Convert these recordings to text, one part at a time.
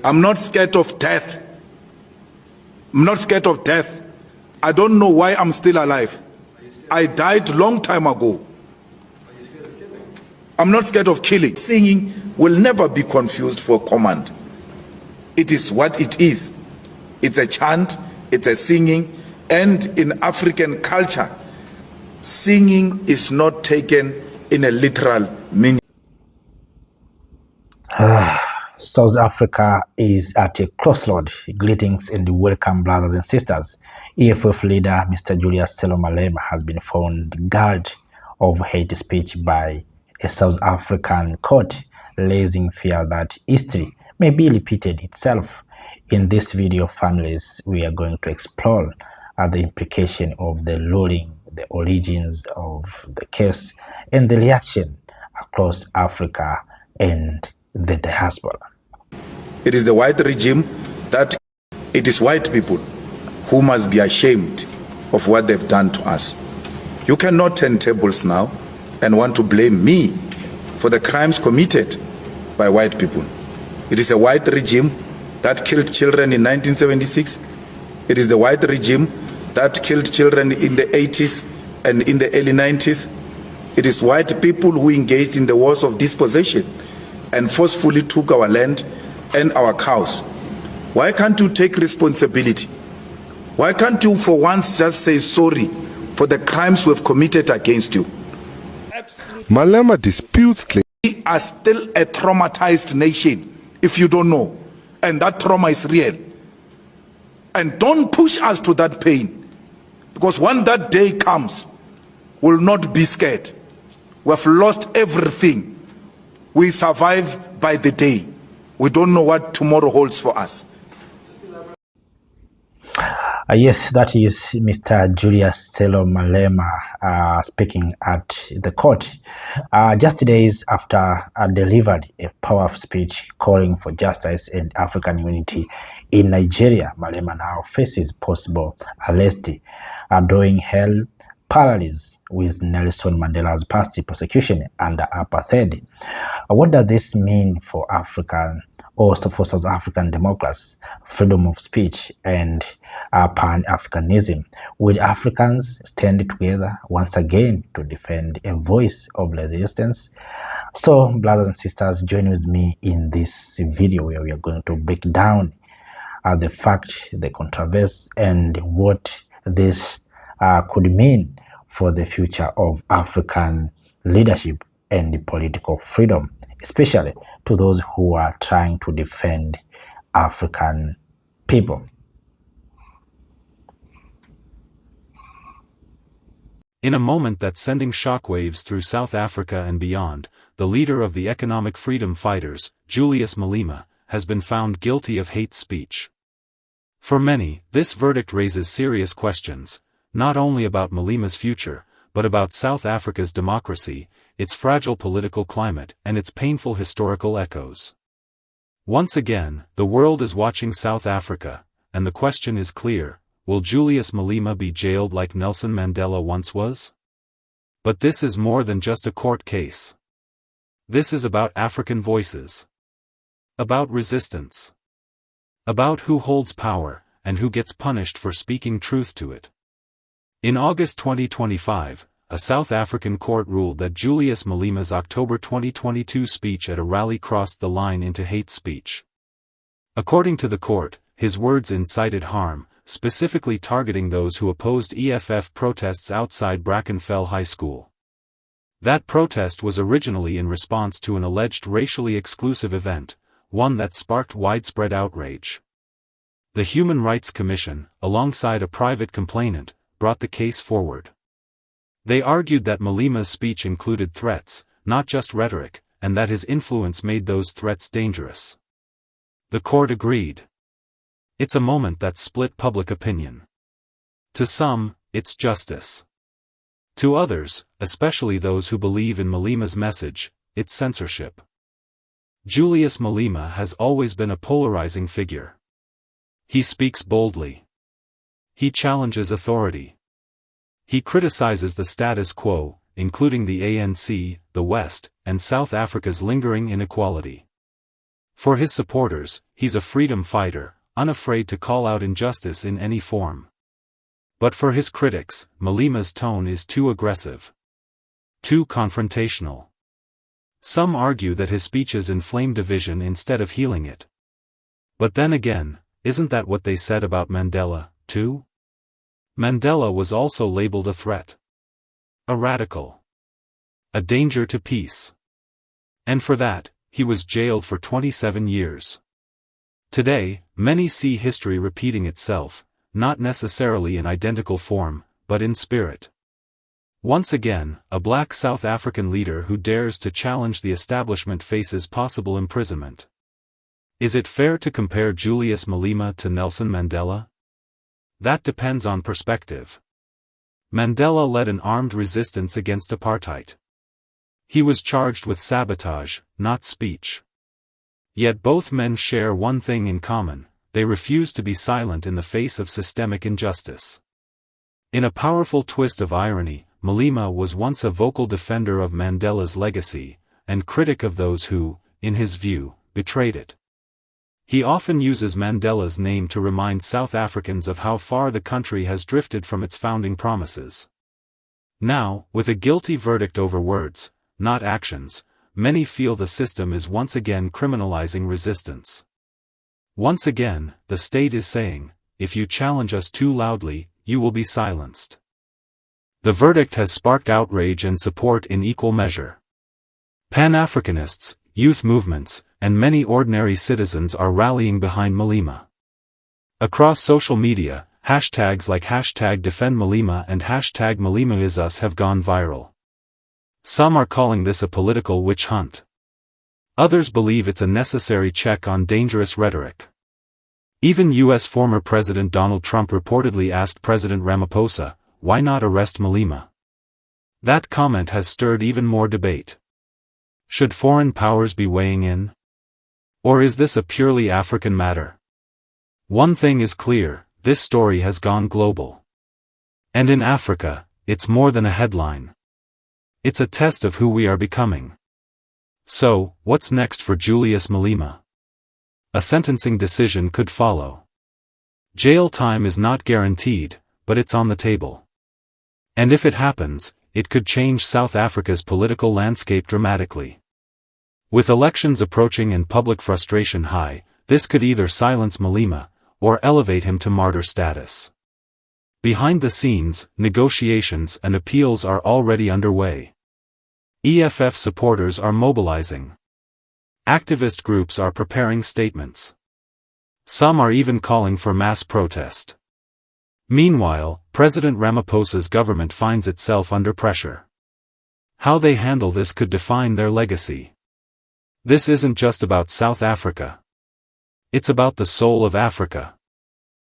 I'm not scared of death. I'm not scared of death. I don't know why I'm still alive. I died long time ago. I'm not scared of killing. Singing will never be confused for command. It is what it is. It's a chant, it's a singing, and in African culture, singing is not taken in a literal meaning. South Africa is at a crossroad. Greetings and welcome, brothers and sisters. EFF leader Mr. Julius Malema has been found guilty of hate speech by a South African court, raising fear that history may be repeated itself. In this video, families, we are going to explore the implication of the ruling, the origins of the case, and the reaction across Africa and the diaspora. It is the white regime that it is white people who must be ashamed of what they've done to us. You cannot turn tables now and want to blame me for the crimes committed by white people. It is a white regime that killed children in 1976. It is the white regime that killed children in the 80s and in the early 90s. It is white people who engaged in the wars of dispossession and forcefully took our land and our cows. Why can't you take responsibility? Why can't you for once just say sorry for the crimes we've committed against you? Malema disputes claims. We are still a traumatized nation, if you don't know, and that trauma is real. And don't push us to that pain, because when that day comes, we'll not be scared. We've lost everything. We survive by the day. We don't know what tomorrow holds for us. Yes, that is Mr. Julius Malema speaking at the court. Just days after delivered a powerful speech calling for justice and African unity in Nigeria, Malema now faces possible arrest, drawing hell parallels with Nelson Mandela's past persecution under apartheid. What does this mean for African, or for South African democracy, freedom of speech, and Pan-Africanism? Will Africans stand together once again to defend a voice of resistance? So, brothers and sisters, join with me in this video where we are going to break down the fact, the controversy, and what this could mean for the future of African leadership and political freedom, especially to those who are trying to defend African people. In a moment that's sending shockwaves through South Africa and beyond, the leader of the economic freedom fighters, Julius Malema, has been found guilty of hate speech. For many, this verdict raises serious questions, not only about Malema's future, but about South Africa's democracy, its fragile political climate, and its painful historical echoes. Once again, the world is watching South Africa, and the question is clear: will Julius Malema be jailed like Nelson Mandela once was? But this is more than just a court case. This is about African voices. About resistance. About who holds power, and who gets punished for speaking truth to it. In August 2025, a South African court ruled that Julius Malema's October 2022 speech at a rally crossed the line into hate speech. According to the court, his words incited harm, specifically targeting those who opposed EFF protests outside Brackenfell High School. That protest was originally in response to an alleged racially exclusive event, one that sparked widespread outrage. The Human Rights Commission, alongside a private complainant, brought the case forward. They argued that Malema's speech included threats, not just rhetoric, and that his influence made those threats dangerous. The court agreed. It's a moment that split public opinion. To some, it's justice. To others, especially those who believe in Malema's message, it's censorship. Julius Malema has always been a polarizing figure. He speaks boldly. He challenges authority. He criticizes the status quo, including the ANC, the West, and South Africa's lingering inequality. For his supporters, he's a freedom fighter, unafraid to call out injustice in any form. But for his critics, Malema's tone is too aggressive, too confrontational. Some argue that his speeches inflame division instead of healing it. But then again, isn't that what they said about Mandela, too? Mandela was also labeled a threat, a radical, a danger to peace. And for that, he was jailed for 27 years. Today, many see history repeating itself, not necessarily in identical form, but in spirit. Once again, a black South African leader who dares to challenge the establishment faces possible imprisonment. Is it fair to compare Julius Malema to Nelson Mandela? That depends on perspective. Mandela led an armed resistance against apartheid. He was charged with sabotage, not speech. Yet both men share one thing in common: they refuse to be silent in the face of systemic injustice. In a powerful twist of irony, Malema was once a vocal defender of Mandela's legacy, and critic of those who, in his view, betrayed it. He often uses Mandela's name to remind South Africans of how far the country has drifted from its founding promises. Now, with a guilty verdict over words, not actions, many feel the system is once again criminalizing resistance. Once again, the state is saying, if you challenge us too loudly, you will be silenced. The verdict has sparked outrage and support in equal measure. Pan-Africanists, youth movements, and many ordinary citizens are rallying behind Malema. Across social media, hashtags like #DefendMalema and #MalemaIsUs have gone viral. Some are calling this a political witch hunt. Others believe it's a necessary check on dangerous rhetoric. Even U.S. former President Donald Trump reportedly asked President Ramaphosa, "Why not arrest Malema?" That comment has stirred even more debate. Should foreign powers be weighing in? Or is this a purely African matter? One thing is clear: this story has gone global. And in Africa, it's more than a headline. It's a test of who we are becoming. So, what's next for Julius Malema? A sentencing decision could follow. Jail time is not guaranteed, but it's on the table. And if it happens, it could change South Africa's political landscape dramatically. With elections approaching and public frustration high, this could either silence Malema, or elevate him to martyr status. Behind the scenes, negotiations and appeals are already underway. EFF supporters are mobilizing. Activist groups are preparing statements. Some are even calling for mass protest. Meanwhile, President Ramaphosa's government finds itself under pressure. How they handle this could define their legacy. This isn't just about South Africa. It's about the soul of Africa.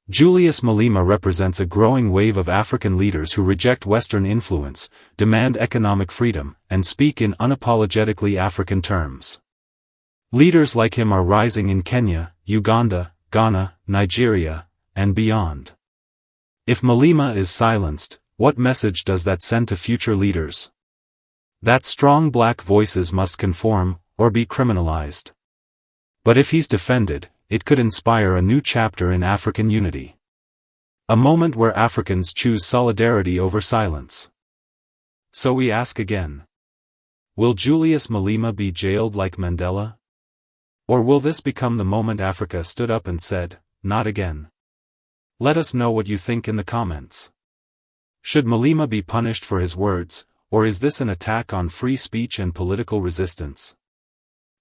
Julius Malema represents a growing wave of African leaders who reject Western influence, demand economic freedom, and speak in unapologetically African terms. Leaders like him are rising in Kenya, Uganda, Ghana, Nigeria, and beyond. If Malema is silenced, what message does that send to future leaders? That strong black voices must conform, or be criminalized. But if he's defended, it could inspire a new chapter in African unity. A moment where Africans choose solidarity over silence. So we ask again. Will Julius Malema be jailed like Mandela? Or will this become the moment Africa stood up and said, "Not again"? Let us know what you think in the comments. Should Malema be punished for his words, or is this an attack on free speech and political resistance?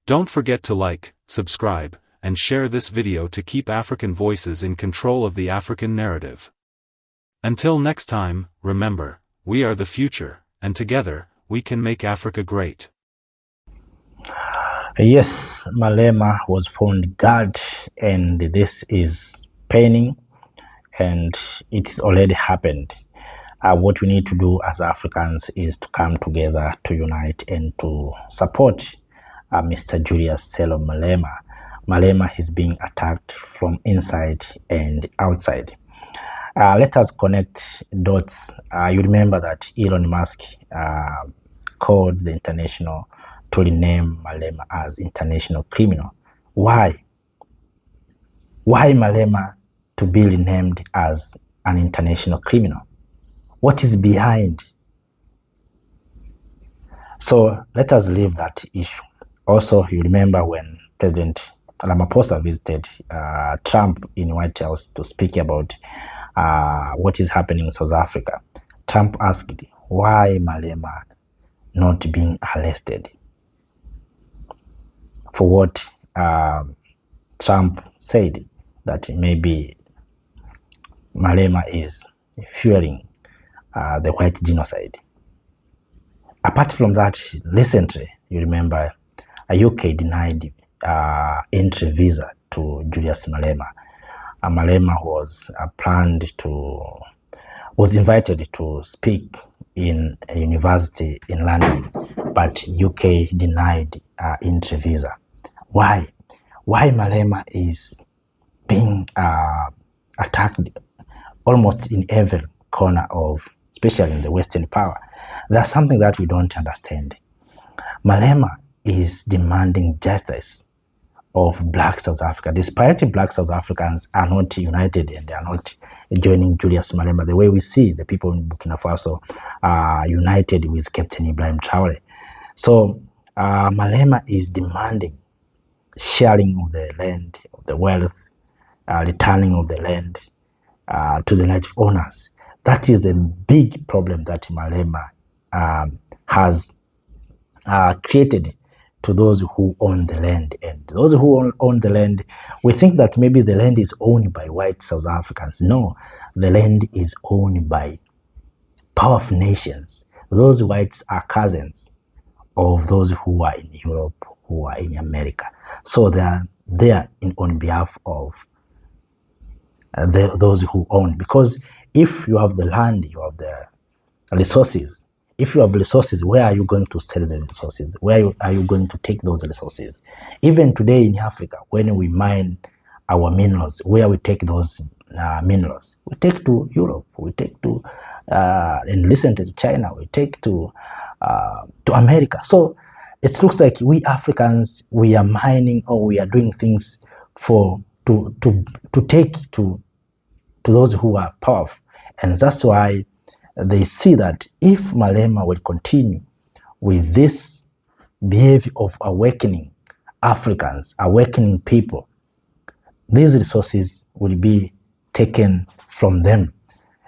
Don't forget to like, subscribe, and share this video to keep African voices in control of the African narrative. Until next time, remember, we are the future, and together, we can make Africa great. Yes, Malema was found guilty, and this is paining, and it's already happened. What we need to do as Africans is to come together, to unite, and to support Mr. Julius Malema. Malema is being attacked from inside and outside. Let us connect dots. You remember that Elon Musk called the international to rename Malema as international criminal. Why? Why Malema to be renamed as an international criminal? What is behind? So let us leave that issue. Also, you remember when President Ramaphosa visited Trump in White House to speak about what is happening in South Africa. Trump asked, why Malema not being arrested? For what Trump said that maybe Malema is fueling the white genocide. Apart from that, recently, you remember, a UK denied entry visa to Julius Malema. Malema was was invited to speak in a university in London, but UK denied entry visa. Why? Why Malema is being attacked almost in every corner of, especially in the Western power? That's something that we don't understand. Malema is demanding justice of Black South Africa, despite Black South Africans are not united and they are not joining Julius Malema the way we see the people in Burkina Faso united with Captain Ibrahim Traore. So Malema is demanding sharing of the land, of the wealth, returning of the land to the right owners. That is the big problem that Malema has created to those who own the land. And those who own the land, we think that maybe the land is owned by white South Africans. No, the land is owned by powerful nations. Those whites are cousins of those who are in Europe, who are in America. So they are there on behalf of those who own. Because if you have the land, you have the resources. If you have resources, where are you going to sell the resources? Where are you going to take those resources? Even today in Africa, when we mine our minerals, where we take those minerals? We take to Europe, we take to, and recently to China, we take to America. So it looks like we Africans, we are mining or we are doing things to take to those who are powerful. And that's why they see that if Malema will continue with this behavior of awakening Africans, awakening people, these resources will be taken from them.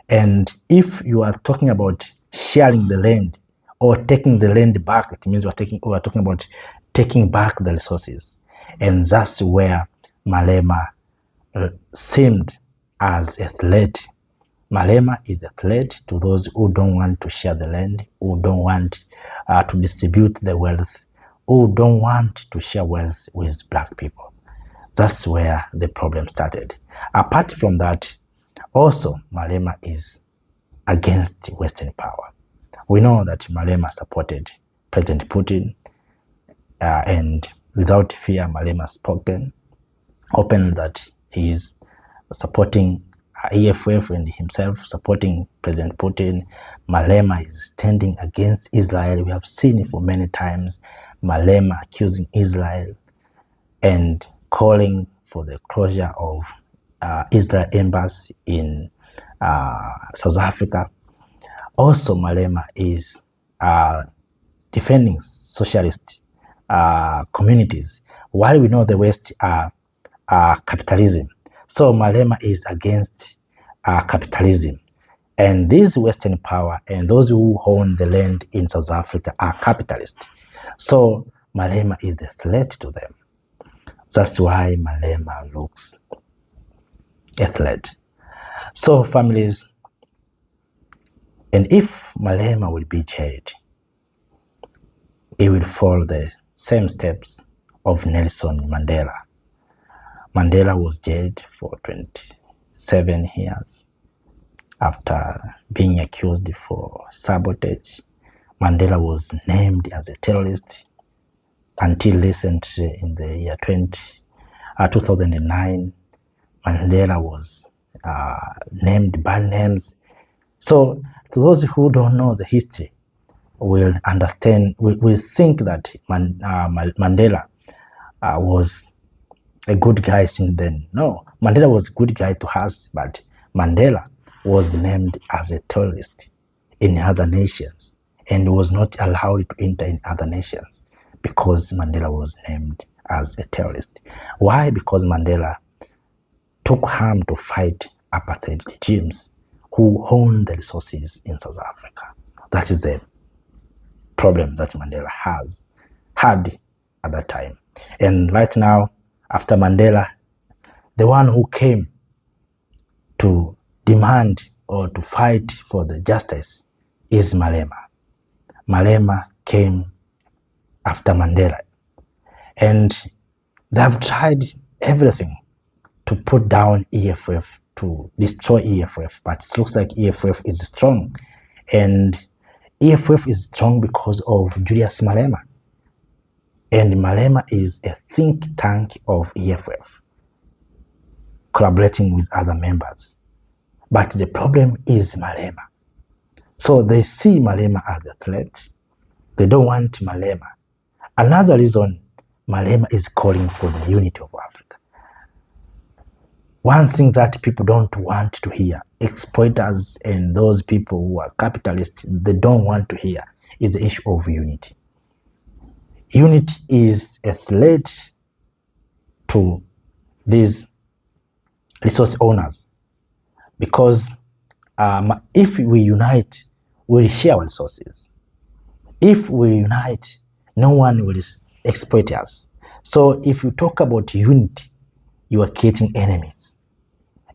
And if you are talking about sharing the land or taking the land back, it means we are talking about taking back the resources. And that's where Malema seemed as a threat. Malema is a threat to those who don't want to share the land, who don't want to distribute the wealth, who don't want to share wealth with Black people. That's where the problem started. Apart from that, also Malema is against Western power. We know that Malema supported President Putin, and without fear, Malema spoken open that he is supporting EFF and himself supporting President Putin. Malema is standing against Israel. We have seen it for many times. Malema accusing Israel and calling for the closure of Israel embassy in South Africa. Also, Malema is defending socialist communities, while we know the West are capitalism. So Malema is against capitalism. And this Western power and those who own the land in South Africa are capitalists. So Malema is a threat to them. That's why Malema looks a threat. So families, and if Malema will be jailed, he will follow the same steps of Nelson Mandela. Mandela was jailed for 27 years after being accused for sabotage. Mandela was named as a terrorist until recently in the year 2009. Mandela was named bad names. So to those who don't know the history will understand, will think that Mandela was a good guy since then. No, Mandela was a good guy to us, but Mandela was named as a terrorist in other nations and was not allowed to enter in other nations because Mandela was named as a terrorist. Why? Because Mandela took harm to fight apartheid regimes who own the resources in South Africa. That is the problem that Mandela had at that time. And right now, after Mandela, the one who came to demand or to fight for the justice is Malema. Malema came after Mandela. And they have tried everything to put down EFF, to destroy EFF, but it looks like EFF is strong. And EFF is strong because of Julius Malema. And Malema is a think tank of EFF, collaborating with other members. But the problem is Malema. So they see Malema as a threat. They don't want Malema. Another reason Malema is calling for the unity of Africa. One thing that people don't want to hear, exploiters and those people who are capitalists, they don't want to hear, is the issue of unity. Unity is a threat to these resource owners because if we unite, we'll share our resources. If we unite, no one will exploit us. So if you talk about unity, you are creating enemies.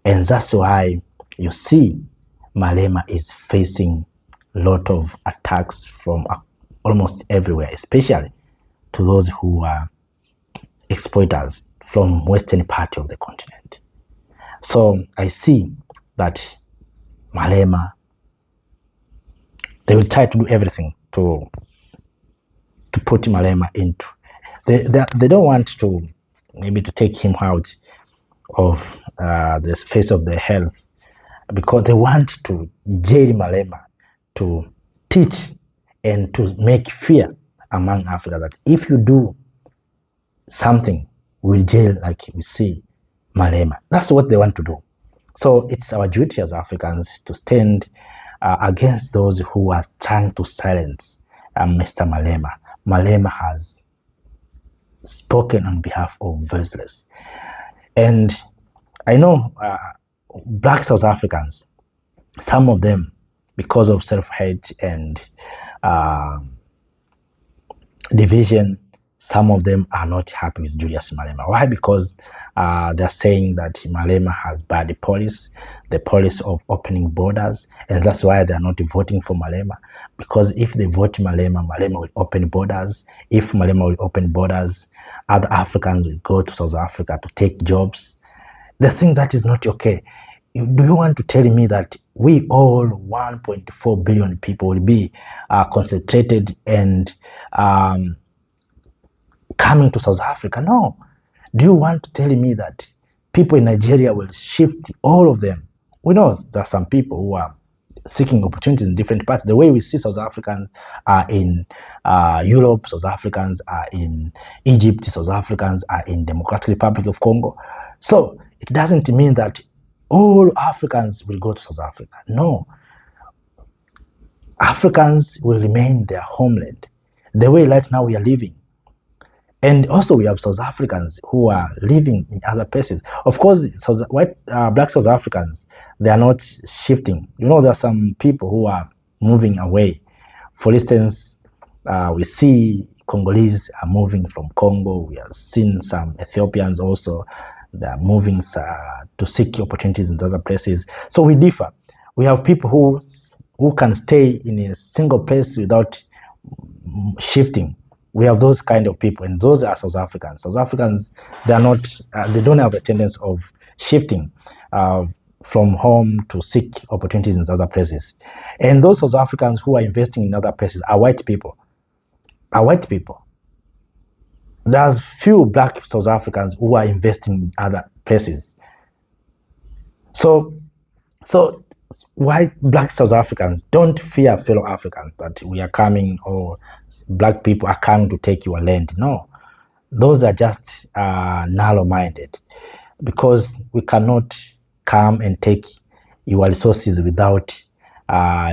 And that's why you see Malema is facing a lot of attacks from almost everywhere, especially to those who are exploiters from western part of the continent. So I see that Malema, they will try to do everything to put Malema into. They don't want to maybe to take him out of the face of the health because they want to jail Malema to teach and to make fear among Africa that if you do something, we'll jail like we see Malema. That's what they want to do. So it's our duty as Africans to stand against those who are trying to silence Mr. Malema. Malema has spoken on behalf of voiceless. And I know black South Africans, some of them, because of self-hate and division, some of them are not happy with Julius Malema. Why? Because they're saying that Malema has bad policy, the policy of opening borders, and that's why they're not voting for Malema. Because if they vote Malema, Malema will open borders. If Malema will open borders, other Africans will go to South Africa to take jobs. The thing that is not okay. Do you want to tell me that we all 1.4 billion people will be concentrated and coming to South Africa? No. Do you want to tell me that people in Nigeria will shift, all of them? We know there are some people who are seeking opportunities in different parts. The way we see South Africans are in Europe, South Africans are in Egypt, South Africans are in Democratic Republic of Congo. So it doesn't mean that all Africans will go to South Africa. No. Africans will remain their homeland. The way right now we are living. And also we have South Africans who are living in other places. Of course, black South Africans, they are not shifting. You know, there are some people who are moving away. For instance, we see Congolese are moving from Congo. We have seen some Ethiopians also. They are moving to seek opportunities in other places. So we differ. We have people who can stay in a single place without shifting. We have those kind of people, and those are South Africans. South Africans, they are not, they don't have a tendency of shifting from home to seek opportunities in other places. And those South Africans who are investing in other places are white people. There's few black South Africans who are investing in other places. So white black South Africans don't fear fellow Africans that we are coming or black people are coming to take your land. No, those are just narrow-minded, because we cannot come and take your resources without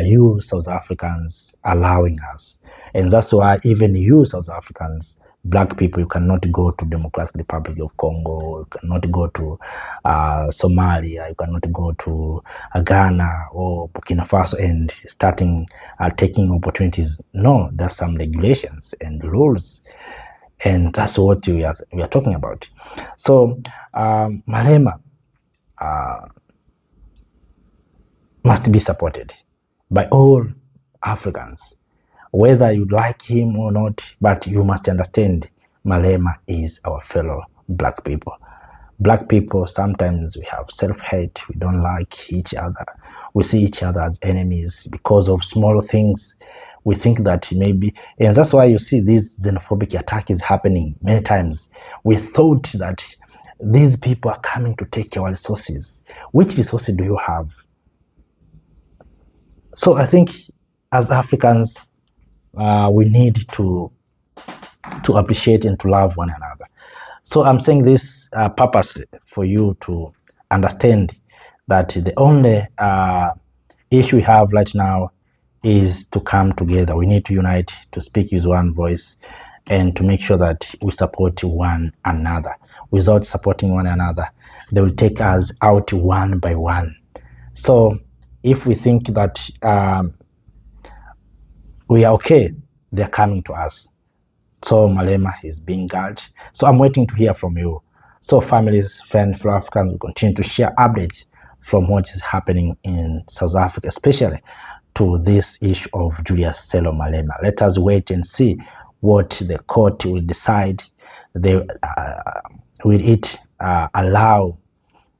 you South Africans allowing us. And that's why even you South Africans, black people, you cannot go to Democratic Republic of Congo, you cannot go to Somalia, you cannot go to Ghana or Burkina Faso and starting taking opportunities. No, there's some regulations and rules, and that's what we are talking about. So Malema must be supported by all Africans, whether you like him or not. But you must understand, Malema is our fellow black people. Black people, sometimes we have self-hate. We don't like each other. We see each other as enemies because of small things. We think that maybe, and that's why you see this xenophobic attack is happening many times. We thought that these people are coming to take our resources. Which resources do you have? So I think as Africans, we need to appreciate and to love one another. So I'm saying this purposely for you to understand that the only issue we have right now is to come together. We need to unite, to speak with one voice, and to make sure that we support one another. Without supporting one another, they will take us out one by one. So if we think that we are okay, they're coming to us. So Malema is being guarded. So I'm waiting to hear from you. So families, friends, fellow Africans will continue to share updates from what is happening in South Africa, especially to this issue of Julius Malema. Let us wait and see what the court will decide. Will it allow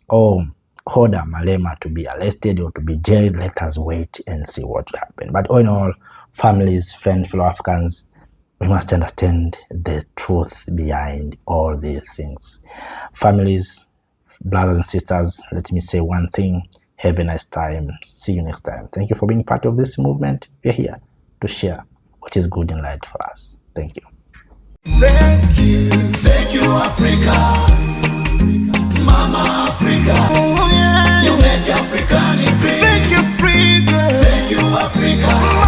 or order Malema to be arrested or to be jailed? Let us wait and see what will happen. But all in all, families, friends, fellow Africans, we must understand the truth behind all these things. Families, brothers and sisters, let me say one thing. Have a nice time. See you next time. Thank you for being part of this movement. We're here to share what is good in light for us. Thank you. Thank you, Africa. Mama Africa. Oh, yeah. You make Africa great. Thank you, Africa. Thank you, Africa.